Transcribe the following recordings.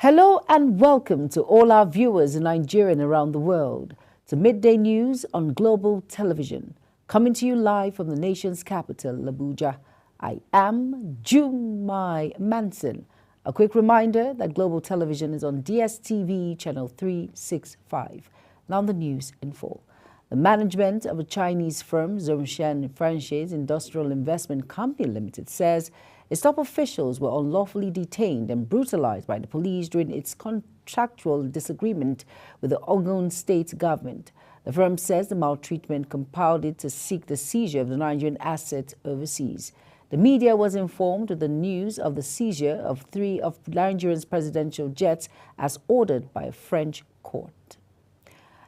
Hello and welcome to all our viewers in Nigeria and around the world to Midday News on Global Television, coming to you live from the nation's capital, Abuja. I am Jumai Manson. A quick reminder that Global Television is on DSTV channel 365. Now the news in full. The management of a Chinese firm, Zhongshan Franchise Industrial Investment Company Limited, says its top officials were unlawfully detained and brutalized by the police during its contractual disagreement with the Ogun state government. The firm says the maltreatment compelled it to seek the seizure of the Nigerian assets overseas. The media was informed of the news of the seizure of 3 of Nigeria's presidential jets as ordered by a French court.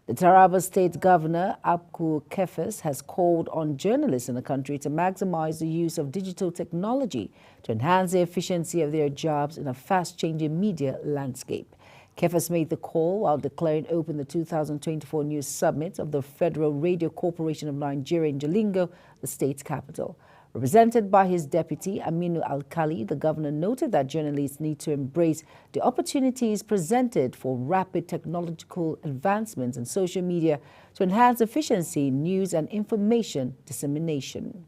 The Taraba State Governor, Abku Kefes, has called on journalists in the country to maximize the use of digital technology to enhance the efficiency of their jobs in a fast-changing media landscape. Kefes made the call while declaring open the 2024 News Summit of the Federal Radio Corporation of Nigeria in Jalingo, the state's capital. Represented by his deputy, Aminu Alkali, the governor noted that journalists need to embrace the opportunities presented for rapid technological advancements in social media to enhance efficiency in news and information dissemination.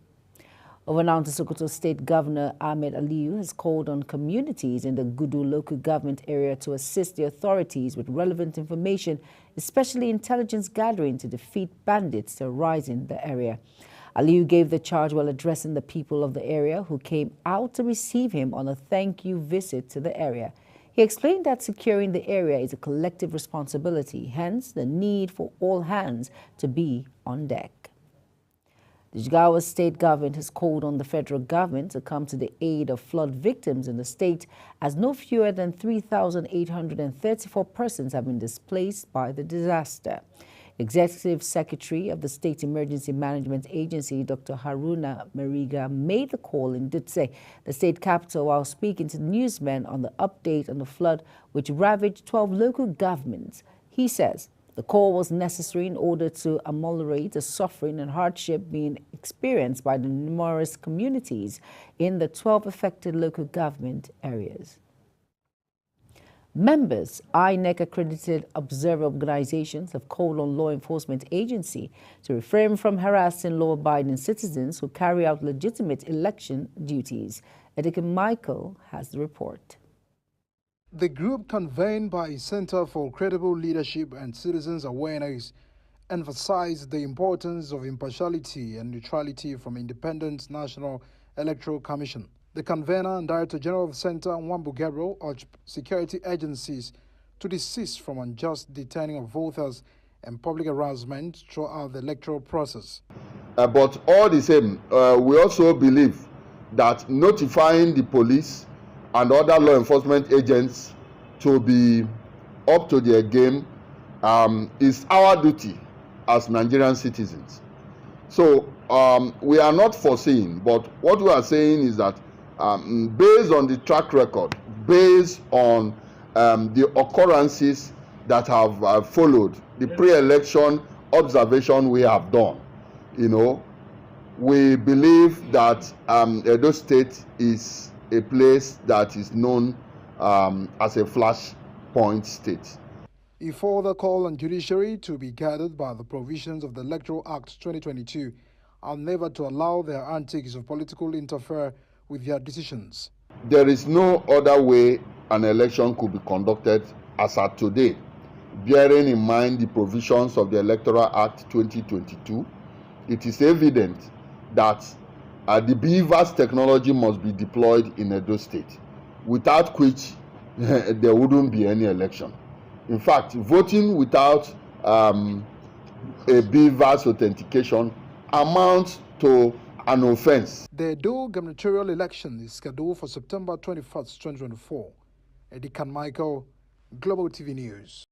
Over now to Sokoto State Governor Ahmed Aliyu has called on communities in the Gudu local government area to assist the authorities with relevant information, especially intelligence gathering to defeat bandits that arise in the area. Aliyu gave the charge while addressing the people of the area who came out to receive him on a thank-you visit to the area. He explained that securing the area is a collective responsibility, hence the need for all hands to be on deck. The Jigawa state government has called on the federal government to come to the aid of flood victims in the state, as no fewer than 3,834 persons have been displaced by the disaster. Executive Secretary of the State Emergency Management Agency, Dr. Haruna Mariga, made the call in Dutse, the state capital, while speaking to newsmen on the update on the flood which ravaged 12 local governments. He says the call was necessary in order to ameliorate the suffering and hardship being experienced by the numerous communities in the 12 affected local government areas. Members, INEC-accredited observer organizations have called on law enforcement agency to refrain from harassing law-abiding citizens who carry out legitimate election duties. Edeke Michael has the report. The group, convened by Center for Credible Leadership and Citizens Awareness, emphasized the importance of impartiality and neutrality from Independent National Electoral Commission. The convener and Director General of the Center, Nwambu Gabriel, urged security agencies to desist from unjust detaining of voters and public harassment throughout the electoral process. But all the same, we also believe that notifying the police and other law enforcement agents to be up to their game is our duty as Nigerian citizens. So we are not foreseeing, but what we are saying is that based on the track record, based on the occurrences that have followed, the pre-election observation we have done, we believe that Edo State is a place that is known as a flashpoint state. He further called on judiciary to be guided by the provisions of the Electoral Act 2022 and never to allow their antics of political interfere with their decisions. There is no other way an election could be conducted as at today, bearing in mind the provisions of the Electoral Act 2022. It is evident that the BVAS technology must be deployed in Edo State, without which there wouldn't be any election. In fact, voting without a BVAS authentication amounts to an offense. The Edo gubernatorial election is scheduled for September 21st, 2024. Edeke Michael, Global TV News.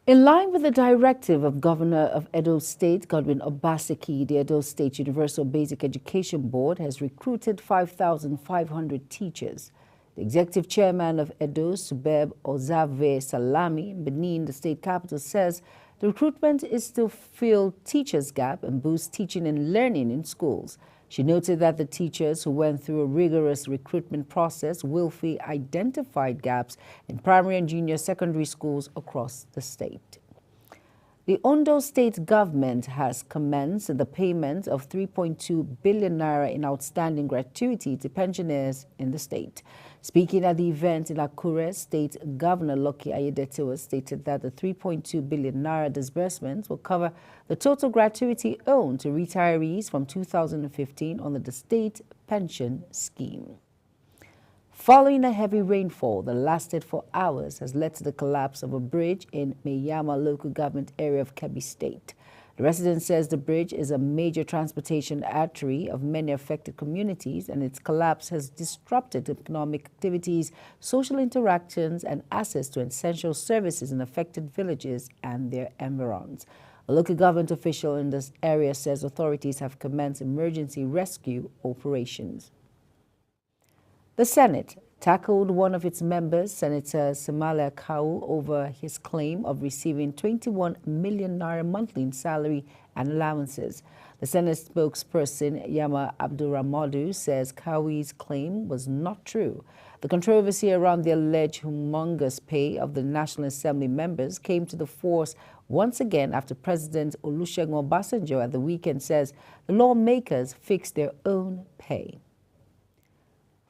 In line with the directive of Governor of Edo State, Godwin Obaseki, the Edo State Universal Basic Education Board has recruited 5,500 teachers. The executive chairman of Edo, Subeb Ozave Salami, in Benin, the state capital, says the recruitment is to fill teachers' gap and boost teaching and learning in schools. She noted that the teachers who went through a rigorous recruitment process willfully identified gaps in primary and junior secondary schools across the state. The Ondo State government has commenced the payment of 3.2 billion naira in outstanding gratuity to pensioners in the state. Speaking at the event in Akure, State Governor Lucky Ayedetewa stated that the 3.2 billion naira disbursement will cover the total gratuity owed to retirees from 2015 under the state pension scheme. Following a heavy rainfall that lasted for hours has led to the collapse of a bridge in Meyama local government area of Kebbi State. The resident says the bridge is a major transportation artery of many affected communities, and its collapse has disrupted economic activities, social interactions, and access to essential services in affected villages and their environs. A local government official in this area says authorities have commenced emergency rescue operations. The Senate tackled one of its members, Senator Semale Akau, over his claim of receiving 21 million naira monthly in salary and allowances. The Senate spokesperson, Yama Abdurrahmadu, says Kawi's claim was not true. The controversy around the alleged humongous pay of the National Assembly members came to the force once again after President Olusegun Obasanjo at the weekend says the lawmakers fixed their own pay.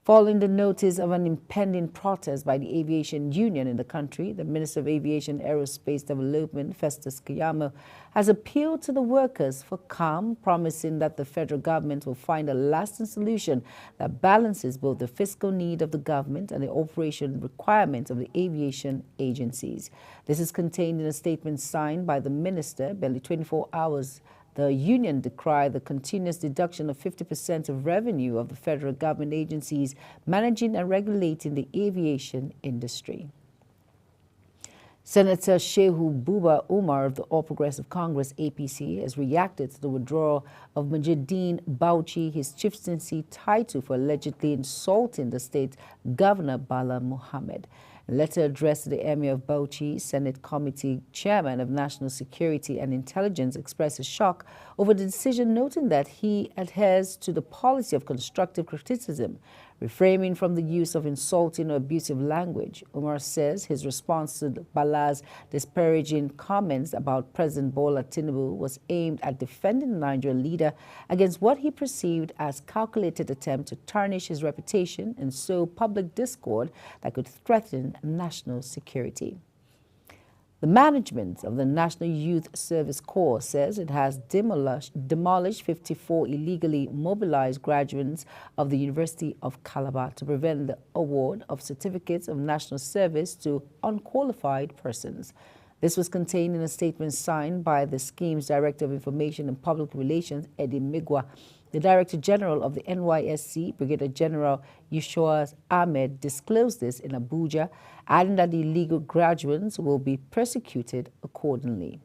Following the notice of an impending protest by the aviation union in the country, the Minister of Aviation Aerospace Development, Festus Keyamo, has appealed to the workers for calm, promising that the federal government will find a lasting solution that balances both the fiscal need of the government and the operation requirements of the aviation agencies. This is contained in a statement signed by the minister barely 24 hours. The union decried the continuous deduction of 50% of revenue of the federal government agencies managing and regulating the aviation industry. Senator Shehu Buba Umar of the All Progressive Congress, APC, has reacted to the withdrawal of Muhyiddin Bauchi, his chieftaincy title, for allegedly insulting the state governor Bala Mohammed. A letter addressed to the Emir of Bauchi, Senate Committee Chairman of National Security and Intelligence, expressed his shock over the decision, noting that he adheres to the policy of constructive criticism, refraining from the use of insulting or abusive language. Umar says his response to Bala's disparaging comments about President Bola Tinubu was aimed at defending the Nigerian leader against what he perceived as calculated attempt to tarnish his reputation and sow public discord that could threaten national security. The management of the National Youth Service Corps says it has demolished 54 illegally mobilized graduates of the University of Calabar to prevent the award of certificates of national service to unqualified persons. This was contained in a statement signed by the scheme's Director of Information and Public Relations, Eddie Migwa. The Director General of the NYSC, Brigadier General Yushoas Ahmed, disclosed this in Abuja, adding that the illegal graduates will be persecuted accordingly.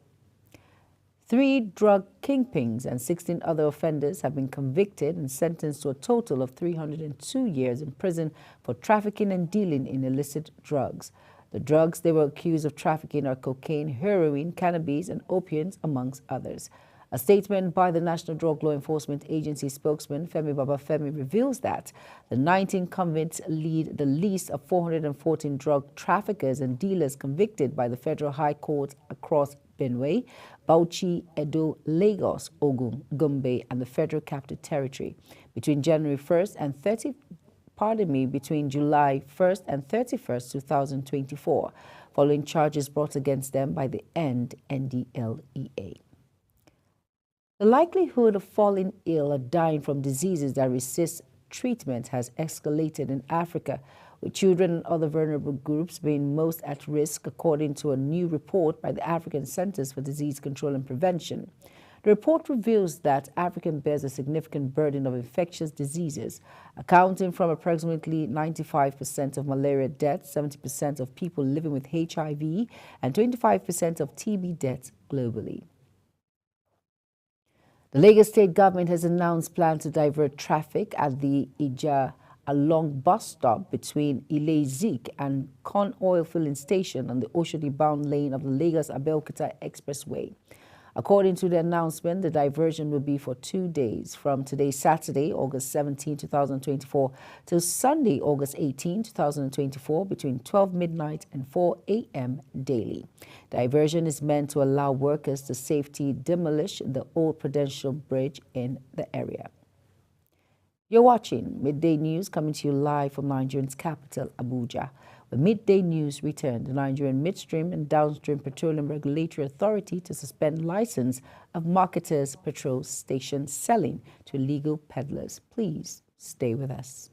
3 drug kingpins and 16 other offenders have been convicted and sentenced to a total of 302 years in prison for trafficking and dealing in illicit drugs. The drugs they were accused of trafficking are cocaine, heroin, cannabis, and opiates, amongst others. A statement by the National Drug Law Enforcement Agency spokesman, Femi Babafemi, reveals that the 19 convicts lead the list of 414 drug traffickers and dealers convicted by the Federal High Court across Benue, Bauchi, Edo, Lagos, Ogun, Gombe, and the Federal Capital Territory between January 1st and 30th. Between July 1st and 31st, 2024, following charges brought against them by the NDLEA. The likelihood of falling ill or dying from diseases that resist treatment has escalated in Africa, with children and other vulnerable groups being most at risk, according to a new report by the African Centers for Disease Control and Prevention. The report reveals that Africa bears a significant burden of infectious diseases, accounting from approximately 95% of malaria deaths, 70% of people living with HIV, and 25% of TB deaths globally. The Lagos State government has announced plans to divert traffic at the Ija along bus stop between Ile-Zik and Con Oil Filling Station on the Oshodi-bound lane of the Lagos-Abeokuta Expressway. According to the announcement, the diversion will be for 2 days, from today, Saturday, August 17, 2024, till Sunday, August 18, 2024, between 12 midnight and 4 a.m. daily. Diversion is meant to allow workers to safely demolish the old Prudential Bridge in the area. You're watching Midday News, coming to you live from Nigeria's capital, Abuja. The Midday News returned the Nigerian Midstream and Downstream Petroleum Regulatory Authority to suspend license of marketers' petrol station selling to illegal peddlers. Please stay with us.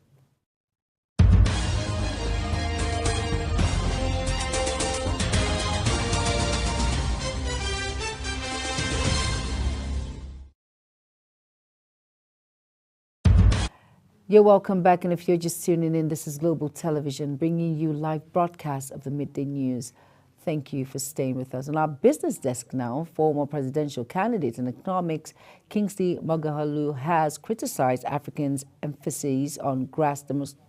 You're welcome back, and if you're just tuning in, this is Global Television bringing you live broadcasts of the Midday News. Thank you for staying with us. On our business desk now, former presidential candidate in economics, Kingsley Moghalu, has criticized Africans' emphasis on gross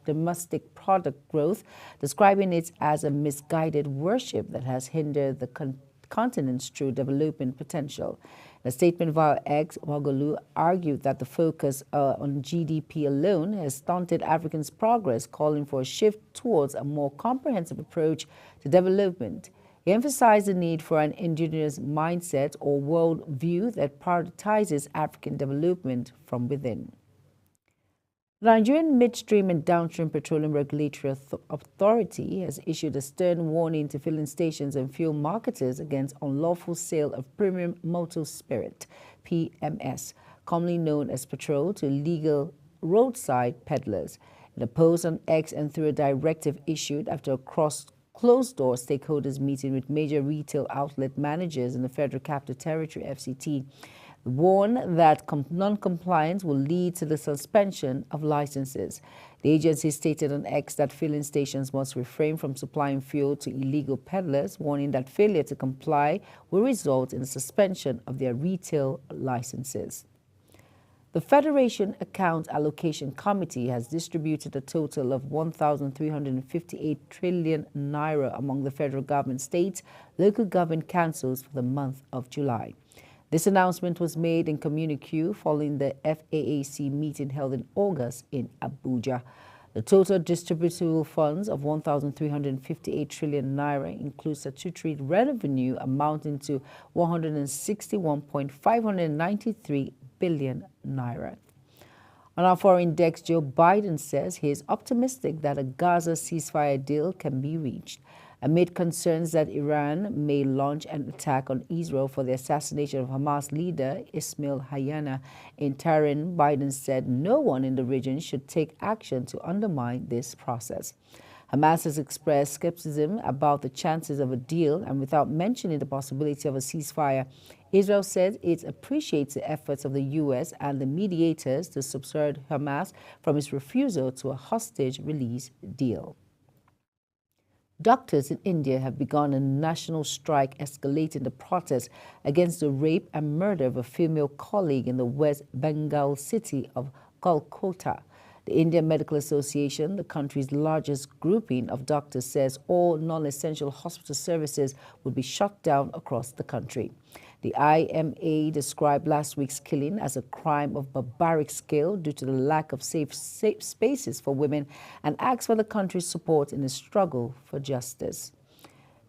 domestic product growth, describing it as a misguided worship that has hindered the continent's true development potential. In a statement via X, Moghalu argued that the focus on GDP alone has stunted Africans' progress, calling for a shift towards a more comprehensive approach to development. He emphasized the need for an indigenous mindset or world view that prioritizes African development from within. The Nigerian Midstream and Downstream Petroleum Regulatory Authority has issued a stern warning to filling stations and fuel marketers against unlawful sale of premium motor spirit, PMS, commonly known as petrol, to legal roadside peddlers. In a post on X and through a directive issued after a closed-door stakeholders meeting with major retail outlet managers in the Federal Capital Territory, FCT, warn that non-compliance will lead to the suspension of licenses. The agency stated on X that filling stations must refrain from supplying fuel to illegal peddlers, warning that failure to comply will result in the suspension of their retail licenses. The Federation Account Allocation Committee has distributed a total of 1,358 trillion naira among the federal government, states, local government councils for the month of July. This announcement was made in communique following the FAAC meeting held in August in Abuja. The total distributable funds of 1,358 trillion naira includes statutory revenue amounting to 161.593 billion naira. On our foreign desk, Joe Biden says he is optimistic that a Gaza ceasefire deal can be reached. Amid concerns that Iran may launch an attack on Israel for the assassination of Hamas leader Ismail Haniyeh in Tehran, Biden said no one in the region should take action to undermine this process. Hamas has expressed skepticism about the chances of a deal, and without mentioning the possibility of a ceasefire, Israel says it appreciates the efforts of the U.S. and the mediators to subvert Hamas from its refusal to a hostage release deal. Doctors in India have begun a national strike, escalating the protest against the rape and murder of a female colleague in the West Bengal city of Kolkata. The Indian Medical Association, the country's largest grouping of doctors, says all non-essential hospital services will be shut down across the country. The IMA described last week's killing as a crime of barbaric scale due to the lack of safe spaces for women and asked for the country's support in the struggle for justice.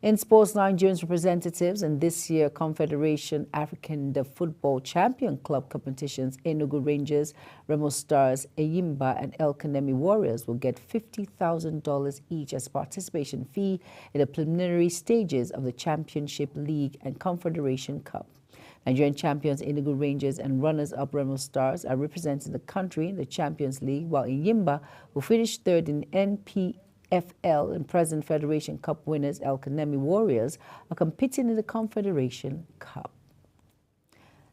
In sports, Nigerians representatives in this year's Confederation African Football Champion Club competitions, Enugu Rangers, Remo Stars, Eyimba, and El Kanemi Warriors will get $50,000 each as participation fee in the preliminary stages of the Championship League and Confederation Cup. Nigerian champions Enugu Rangers and runners-up Remo Stars are representing the country in the Champions League, while Eyimba, who finished third in NPFL and present Federation Cup winners El Kanemi Warriors, are competing in the Confederation Cup.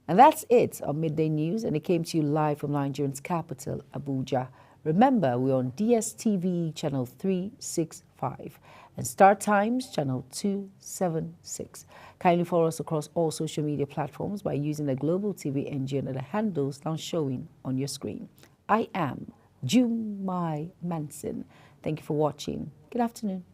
And that's it on Midday News, and it came to you live from Nigeria's capital, Abuja. Remember, we're on DSTV channel 365 and Star Times channel 276. Kindly follow us across all social media platforms by using the Global TV engine and the handles now showing on your screen. I am Jumai Manson. Thank you for watching. Good afternoon.